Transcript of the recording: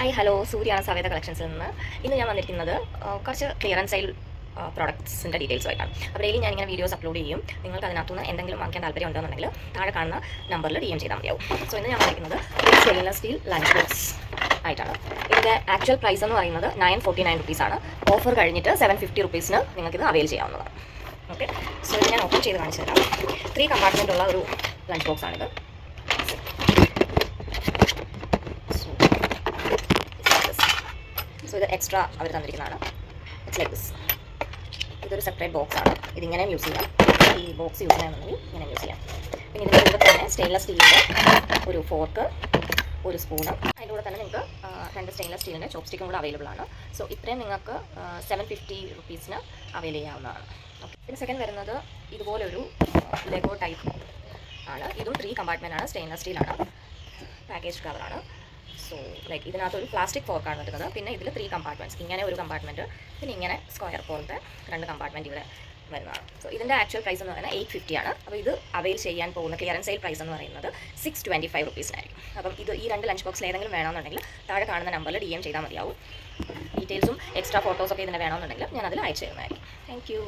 Hi hello സൂര്യാണ് സവേദ കളക്ഷൻസിൽ നിന്ന് ഇന്ന് ഞാൻ വന്നിരിക്കുന്നത് കുറച്ച് ക്ലിയറൻസ് സെയിൽ പ്രോഡക്ട്സിൻ്റെ ഡീറ്റെയിൽസുമായിട്ടാണ്. അപ്പോൾ ഡെയിലി ഞാനിങ്ങനെ വീഡിയോസ് അപ്ലോഡ് ചെയ്യും. നിങ്ങൾക്ക് അതിനകത്തുനിന്ന് എന്തെങ്കിലും വാങ്ങിക്കാൻ താല്പര്യം ഉണ്ടെന്നുണ്ടെങ്കിൽ താഴെ കാണുന്ന നമ്പറിൽ DM ചെയ്താൽ മതിയാവും. സോ ഇന്ന് ഞാൻ വന്നിരിക്കുന്നത് സ്റ്റെയിൻലെസ് സ്റ്റീൽ ലഞ്ച് ബോക്സ് ആയിട്ടാണ്. ഇതിൻ്റെ ആക്ച്വൽ പ്രൈസ് എന്ന് പറയുന്നത് 949 റുപ്പീസാണ്. ഓഫർ കഴിഞ്ഞിട്ട് 750 റുപ്പീസിന് നിങ്ങൾക്കിത് അവൈൽ ചെയ്യാവുന്നതാണ്. ഓക്കെ, സോ ഇത് ഞാൻ ഓപ്പൺ ചെയ്ത് കാണിച്ചു തരാം. 3 കമ്പാർട്ട്മെൻ്റ് ഉള്ള ഒരു ലഞ്ച് ബോക്സ് ആണിത്. സോ ഇത് എക്സ്ട്രാ അവർ തന്നിരിക്കുന്നതാണ്. It's like this. ഇതൊരു സെപ്പറേറ്റ് ബോക്സ് ആണ്. ഇതിങ്ങനെയും യൂസ് ചെയ്യാം. ഈ ബോക്സ് യൂസ് ചെയ്യാമെന്നുണ്ടെങ്കിൽ ഇങ്ങനെ യൂസ് ചെയ്യാം. പിന്നെ ഇതിൻ്റെ കൂടെ തന്നെ സ്റ്റെയിൻലെസ് സ്റ്റീലിൻ്റെ ഒരു ഫോർക്ക്, ഒരു സ്പൂണ്, അതിൻ്റെ കൂടെ തന്നെ നിങ്ങൾക്ക് 2 സ്റ്റെയിൻലെസ് സ്റ്റീലിൻ്റെ ചോപ്പ് സ്റ്റിക്കും കൂടെ അവൈലബിൾ ആണ്. സോ ഇത്രയും നിങ്ങൾക്ക് 750 റുപ്പീസിന് അവൈൽ ചെയ്യാവുന്നതാണ്. ഓക്കെ, പിന്നെ സെക്കൻഡ് വരുന്നത് ഇതുപോലൊരു ലെഗോ ടൈപ്പ് ആണ്. ഇതും 3 കമ്പാർട്ട്മെൻ്റ് ആണ്. സ്റ്റെയിൻലെസ് സ്റ്റീലാണ്. പാക്കേജ് കവറാണ്. സോ ലൈക്ക് ഇതിനകത്തൊരു പ്ലാസ്റ്റിക് ഫോർക്കാണ് വരുന്നത്. പിന്നെ ഇതിൽ 3 കമ്പാർട്ട്മെൻറ്റ്സ്, ഇങ്ങനെ ഒരു കമ്പാർട്ട്മെൻറ്റ്, പിന്നെ ഇങ്ങനെ സ്ക്വയർ പോലത്തെ 2 കമ്പാർട്ട്മെൻറ്റ് ഇവിടെ വരുന്നതാണ്. സോ ഇതിൻ്റെ ആക്ച്വൽ പ്രൈസ് എന്ന് പറയുന്നത് 850 ആണ്. അപ്പോൾ ഇത് അവൈൽ ചെയ്യാൻ പോകുന്ന ക്ലിയറൻസ് സെയിൽ പ്രൈസ് എന്ന് പറയുന്നത് 625 റുപ്പീസിനായിരിക്കും. അപ്പം ഇത് ഈ 2 ലഞ്ച് ബോക്സിൽ ഏതെങ്കിലും വേണമെന്നുണ്ടെങ്കിൽ താഴെ കാണുന്ന നമ്പറിൽ DM ചെയ്താൽ മതിയാവും. ഡീറ്റെയിൽസും എക്സ്ട്രാ ഫോട്ടോസൊക്കെ ഇതിൻ്റെ വേണമെന്നുണ്ടെങ്കിൽ ഞാൻ അതിൽ അയച്ചു തരുന്നതായിരിക്കും. Thank you.